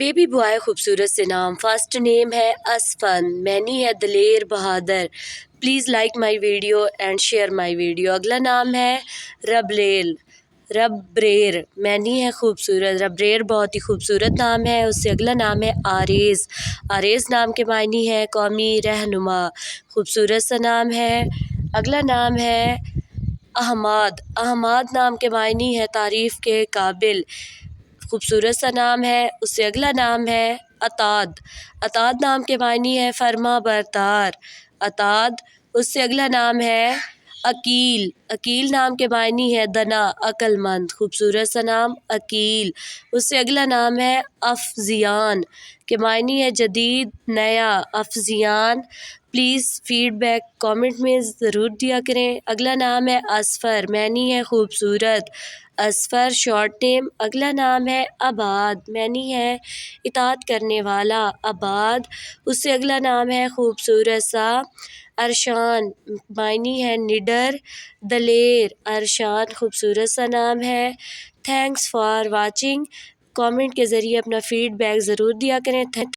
Baby boy खूबसूरत से नाम। फर्स्ट नेम है असफन, मैनी है दलेर बहादुर। Please like my video and share my video. अगला नाम है रबरेल, रबरेर, मैनी है खूबसूरत। रबरेर बहुत ही खूबसूरत नाम है। उससे अगला नाम है आरेज़। आरेज़ नाम के मायनी है कौमी रहनुमा, खूबसूरत सा नाम है। अगला नाम है अहमद। अहमद नाम के मायनी है तारीफ़ के काबिल, खूबसूरत सा नाम है। उससे अगला नाम है अताद। अताद नाम के मायनी है फर्मा बरदार, अताद। उससे अगला नाम है अकील। अकील नाम के मायनी है दना, अक्लमंद, खूबसूरत सा नाम अकील। उससे अगला नाम है अफ़ज़ियान के मायनी है जदीद, नया, अफ़ज़ियान। प्लीज़ फीडबैक कमेंट में ज़रूर दिया करें। अगला नाम है असफ़र, मैनी है खूबसूरत, असफ़र शॉर्ट नेम। अगला नाम है आबाद, मैनी है इताअत करने वाला, आबाद। उससे अगला नाम है खूबसूरत सा अरशान, मायनी है निडर, दलेर, अरशान, खूबसूरत सा नाम है। Thanks for watching. कमेंट के ज़रिए अपना फीडबैक ज़रूर दिया करें।